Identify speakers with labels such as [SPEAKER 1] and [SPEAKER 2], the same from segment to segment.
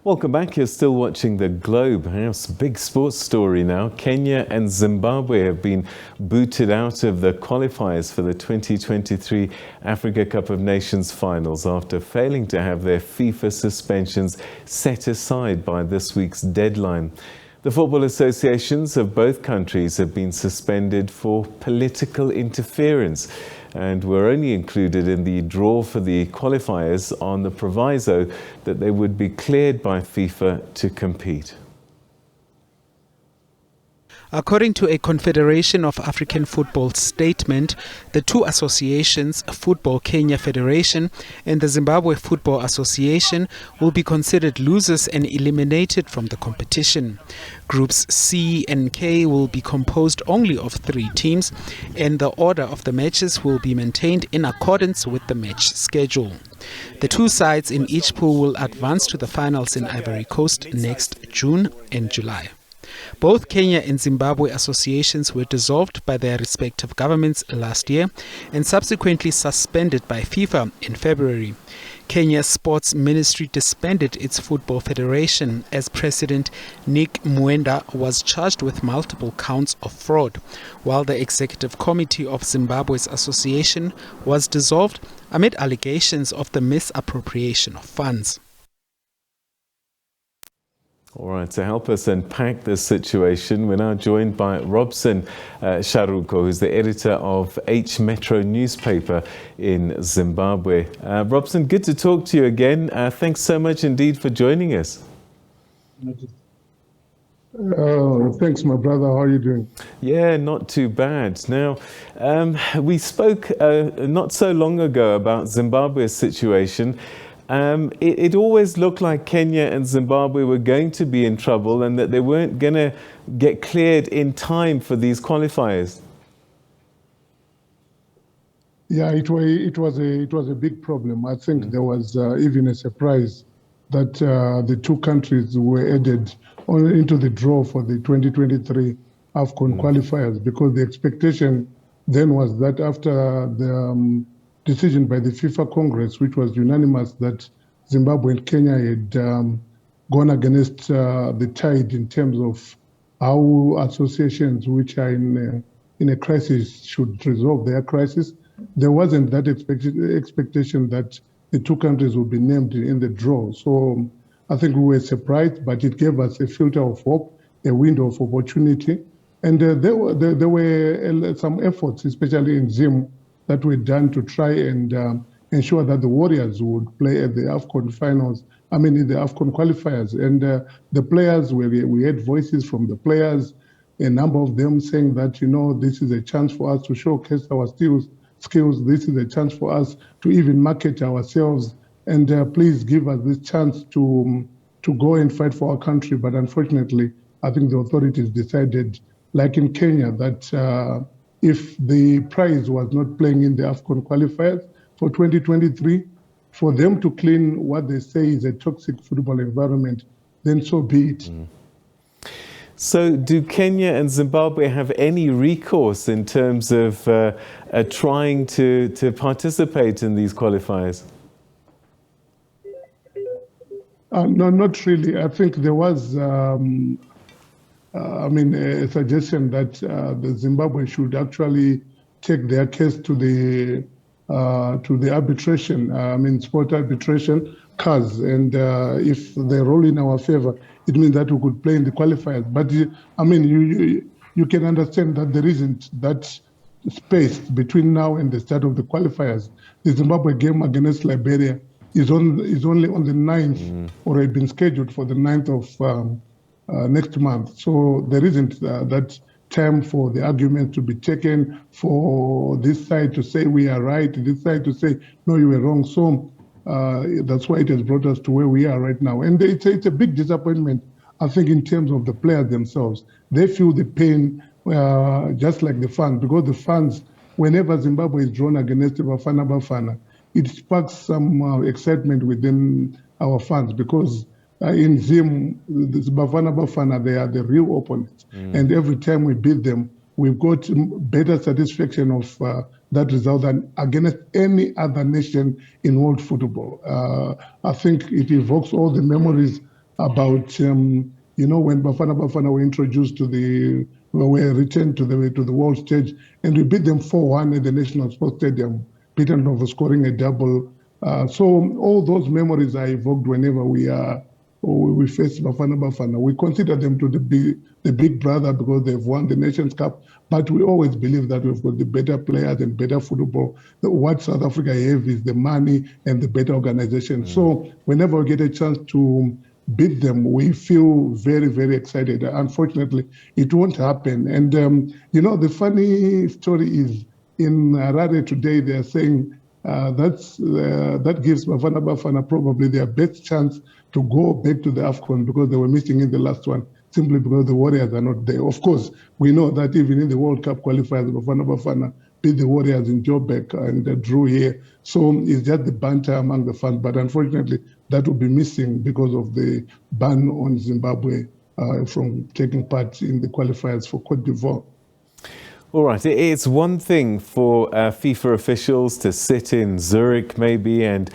[SPEAKER 1] Welcome back. You're still watching The Globe. It's a big sports story now. Kenya and Zimbabwe have been booted out of the qualifiers for the 2023 Africa Cup of Nations finals after failing to have their FIFA suspensions set aside by this week's deadline. The football associations of both countries have been suspended for political interference and were only included in the draw for the qualifiers on the proviso that they would be cleared by FIFA to compete.
[SPEAKER 2] According to a Confederation of African Football statement, the two associations, Football Kenya Federation and the Zimbabwe Football Association, will be considered losers and eliminated from the competition. Groups C and K will be composed only of 3 teams, and the order of the matches will be maintained in accordance with the match schedule. The 2 sides in each pool will advance to the finals in Ivory Coast next June and July. Both Kenya and Zimbabwe associations were dissolved by their respective governments last year and subsequently suspended by FIFA in February. Kenya's Sports Ministry disbanded its football federation as President Nick Mwenda was charged with multiple counts of fraud, while the executive committee of Zimbabwe's association was dissolved amid allegations of the misappropriation of funds.
[SPEAKER 1] All right, to help us unpack this situation, we're now joined by Robson Sharuko, who's the editor of H Metro newspaper in Zimbabwe. Robson, good to talk to you again. Thanks so much indeed for joining us.
[SPEAKER 3] Thanks, my brother. How are you doing?
[SPEAKER 1] Yeah, not too bad. Now, we spoke not so long ago about Zimbabwe's situation. It always looked like Kenya and Zimbabwe were going to be in trouble and that they weren't going to get cleared in time for these qualifiers.
[SPEAKER 3] Yeah, it was a big problem. I think there was even a surprise that the 2 countries were added into the draw for the 2023 AFCON qualifiers, because the expectation then was that after the decision by the FIFA Congress, which was unanimous, that Zimbabwe and Kenya had gone against the tide in terms of how associations which are in a crisis should resolve their crisis. There wasn't that expectation that the 2 countries would be named in the draw. So I think we were surprised, but it gave us a filter of hope, a window of opportunity. And there were some efforts, especially in Zim, that were done to try and ensure that the Warriors would play at the AFCON finals, in the AFCON qualifiers. And the players, we had voices from the players, a number of them saying that, this is a chance for us to showcase our skills. This is a chance for us to even market ourselves. And please give us this chance to go and fight for our country. But unfortunately, I think the authorities decided, like in Kenya, that if the prize was not playing in the AFCON qualifiers for 2023, for them to clean what they say is a toxic football environment, then so be it.
[SPEAKER 1] So do Kenya and Zimbabwe have any recourse in terms of trying to participate in these qualifiers?
[SPEAKER 3] No, not really. I think there was a suggestion that the Zimbabwe should actually take their case to the arbitration, sport arbitration, CAS, and if they roll in our favor, it means that we could play in the qualifiers. But you can understand that there isn't that space between now and the start of the qualifiers. The Zimbabwe game against Liberia is only on the 9th, or had been scheduled for the 9th of next month. So there isn't that time for the argument to be taken, for this side to say we are right, this side to say, no, you were wrong. So that's why it has brought us to where we are right now. And it's a big disappointment, I think, in terms of the players themselves. They feel the pain just like the fans, because the fans, whenever Zimbabwe is drawn against Bafana Bafana, it sparks some excitement within our fans, because in Zim, the Bafana Bafana, they are the real opponents. And every time we beat them, we've got better satisfaction of that result than against any other nation in world football. I think it evokes all the memories about, when Bafana were introduced were returned to the world stage, and we beat them 4-1 at the National Sports Stadium, beaten over scoring a double. So all those memories are evoked whenever we face Bafana. We consider them to be the big brother because they've won the Nations Cup, but we always believe that we've got the better players and better football. What South Africa have is the money and the better organization. So whenever we get a chance to beat them, we feel very, very excited. Unfortunately, it won't happen. And, the funny story is in Harare today, they're saying that gives Bafana probably their best chance to go back to the AFCON because they were missing in the last one, simply because the Warriors are not there. Of course, we know that even in the World Cup qualifiers, Bafana beat the Warriors in Joburg and drew here. So it's just the banter among the fans. But unfortunately, that will be missing because of the ban on Zimbabwe from taking part in the qualifiers for Cote d'Ivoire.
[SPEAKER 1] All right, it's one thing for FIFA officials to sit in Zurich maybe and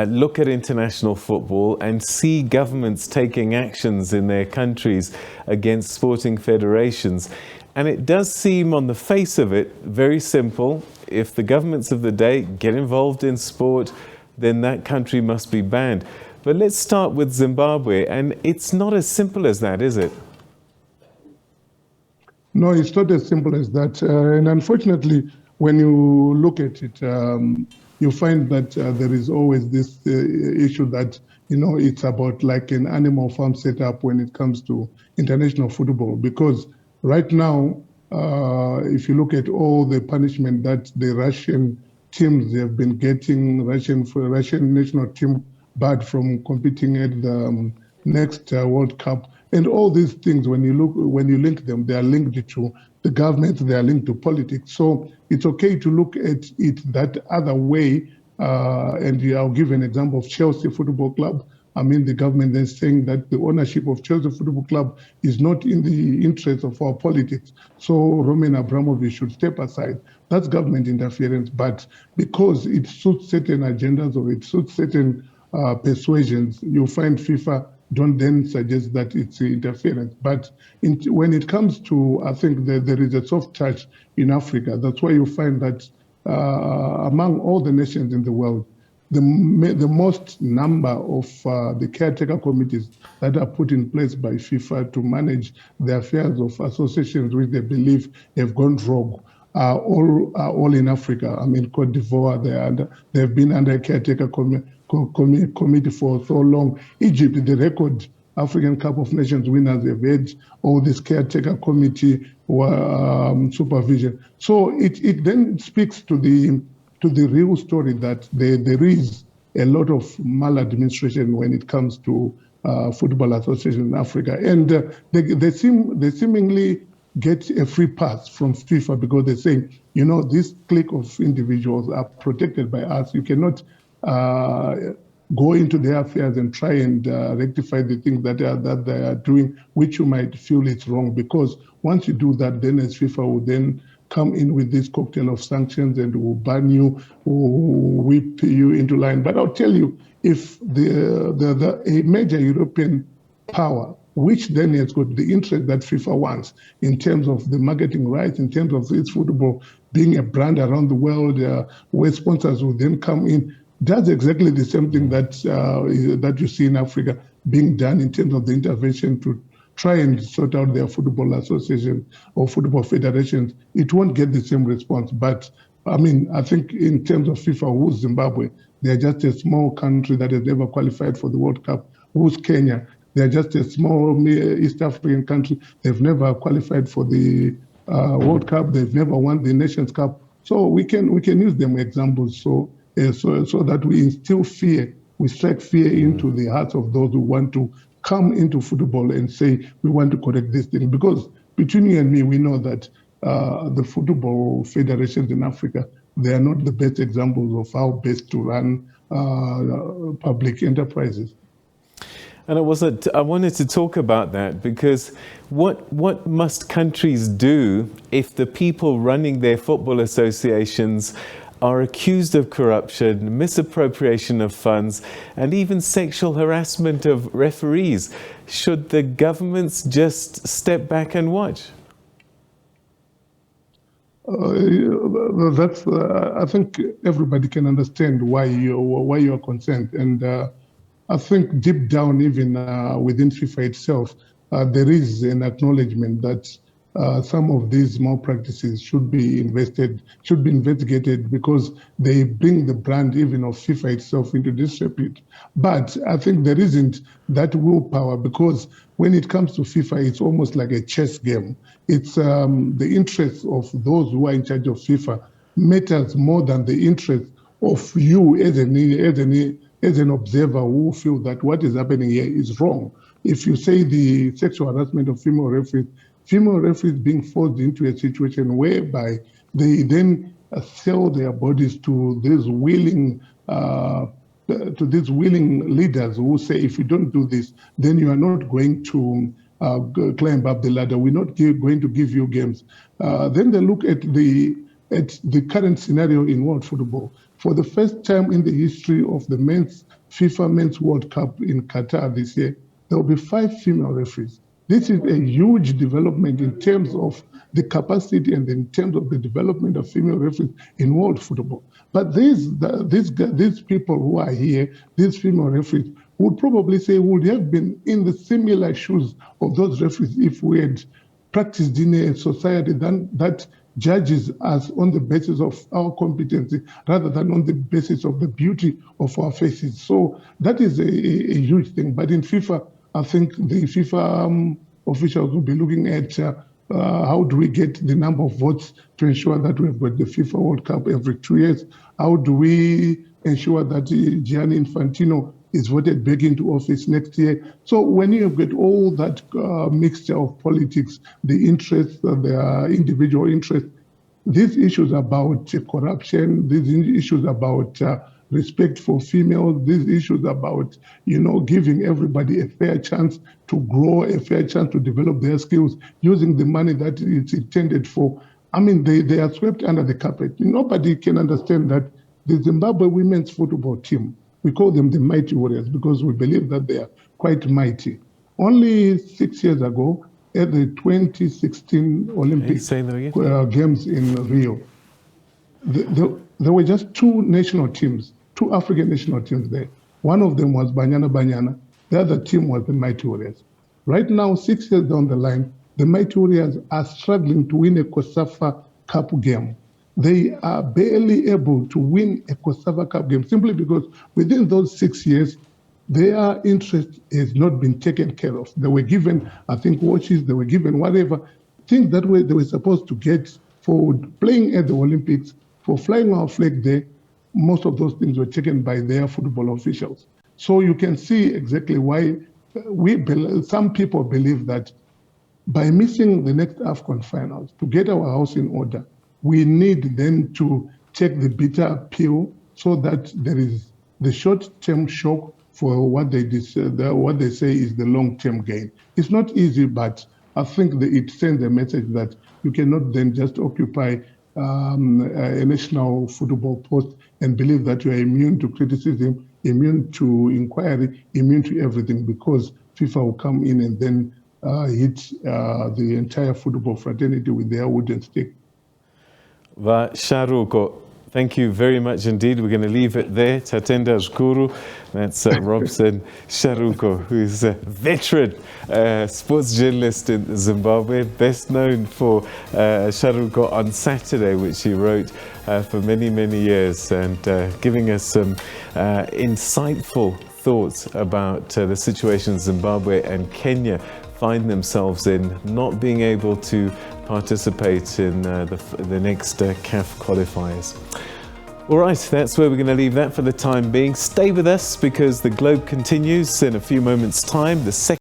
[SPEAKER 1] look at international football and see governments taking actions in their countries against sporting federations. And it does seem on the face of it very simple. If the governments of the day get involved in sport, then that country must be banned. But let's start with Zimbabwe, and it's not as simple as that, is it?
[SPEAKER 3] No, it's not as simple as that. And unfortunately, when you look at it, you find that there is always this issue that, it's about like an animal farm setup when it comes to international football. Because right now, if you look at all the punishment that the Russian teams have been getting, Russian national team barred from competing at the next World Cup. And all these things, when you link them, they are linked to the government, they are linked to politics. So it's okay to look at it that other way. And I'll give an example of Chelsea Football Club. I mean, the government is saying that the ownership of Chelsea Football Club is not in the interest of our politics. So Roman Abramovich should step aside. That's government interference. But because it suits certain agendas or it suits certain persuasions, you find FIFA don't then suggest that it's interference. But when it comes to, I think that there is a soft touch in Africa. That's why you find that among all the nations in the world, the most number of the caretaker committees that are put in place by FIFA to manage the affairs of associations which they believe have gone rogue are all in Africa. I mean, Cote d'Ivoire, they've been under a caretaker committee for so long. Egypt, the record African Cup of Nations winners, have had all this caretaker committee supervision. So it then speaks to the real story that there is a lot of maladministration when it comes to football associations in Africa, and they seemingly get a free pass from FIFA because they say, this clique of individuals are protected by us. You cannot go into their affairs and try and rectify the things that they are doing, which you might feel it's wrong. Because once you do that, then as FIFA will then come in with this cocktail of sanctions and will ban you, will whip you into line. But I'll tell you, if a major European power, which then has got the interest that FIFA wants in terms of the marketing rights, in terms of its football being a brand around the world, where sponsors will then come in, does exactly the same thing that you see in Africa being done in terms of the intervention to try and sort out their football association or football federations. It won't get the same response. But I mean, I think in terms of FIFA, who's Zimbabwe? They're just a small country that has never qualified for the World Cup. Who's Kenya? They're just a small East African country. They've never qualified for the World Cup. They've never won the Nations Cup. So we can use them examples so that we instill fear, we strike fear into the hearts of those who want to come into football and say, we want to correct this thing. Because between you and me, we know that the football federations in Africa, they are not the best examples of how best to run public enterprises.
[SPEAKER 1] And I wanted to talk about that because what must countries do if the people running their football associations are accused of corruption, misappropriation of funds, and even sexual harassment of referees. Should the governments just step back and watch?
[SPEAKER 3] I think everybody can understand why you are concerned, and I think deep down, even within FIFA itself, there is an acknowledgement that some of these malpractices should be investigated, because they bring the brand even of FIFA itself into disrepute. But I think there isn't that willpower, because when it comes to FIFA, it's almost like a chess game. It's the interests of those who are in charge of FIFA matters more than the interest of you as an observer who feel that what is happening here is wrong. If you say the sexual harassment of female referees being forced into a situation whereby they then sell their bodies to these willing leaders who say, if you don't do this, then you are not going to climb up the ladder. We're not going to give you games. Then they look at the current scenario in world football. For the first time in the history of the FIFA Men's World Cup in Qatar this year, there will be 5 female referees. This is a huge development in terms of the capacity and in terms of the development of female referees in world football. But these people who are here, these female referees, would probably say would have been in the similar shoes of those referees if we had practiced in a society that judges us on the basis of our competency rather than on the basis of the beauty of our faces. So that is a huge thing. But in FIFA, I think the FIFA officials will be looking at how do we get the number of votes to ensure that we've got the FIFA World Cup every 2 years? How do we ensure that Gianni Infantino is voted back into office next year? So when you get all that mixture of politics, the interests, the individual interests, these issues about corruption, these issues about respect for females, these issues about, giving everybody a fair chance to grow, a fair chance to develop their skills, using the money that it's intended for. I mean, they are swept under the carpet. Nobody can understand that the Zimbabwe women's football team, we call them the Mighty Warriors because we believe that they are quite mighty. Only 6 years ago, at the 2016 Olympic Games in Rio, there were just 2 national teams, 2 African national teams there. One of them was Banyana. The other team was the Mighty Warriors. Right now, 6 years down the line, the Mighty Warriors are struggling to win a COSAFA Cup game. They are barely able to win a COSAFA Cup game simply because within those 6 years, their interest has not been taken care of. They were given, I think, watches, they were given whatever, things that they were supposed to get for playing at the Olympics, for flying our flag there. Most of those things were taken by their football officials. So you can see exactly why some people believe that by missing the next AFCON finals, to get our house in order, we need then to take the bitter pill so that there is the short-term shock for what they say is the long-term gain. It's not easy, but I think that it sends a message that you cannot then just occupy a national football post and believe that you are immune to criticism, immune to inquiry, immune to everything, because FIFA will come in and then hit the entire football fraternity with their wooden stick.
[SPEAKER 1] Sharuko, thank you very much indeed. We're going to leave it there. Tatenda Shukuru. That's Robson Sharuko, who's a veteran sports journalist in Zimbabwe, best known for Sharuko on Saturday, which he wrote for many, many years, and giving us some insightful thoughts about the situation Zimbabwe and Kenya find themselves in, not being able to participate in the next CAF qualifiers. All right, that's where we're going to leave that for the time being. Stay with us because the Globe continues in a few moments' time. The second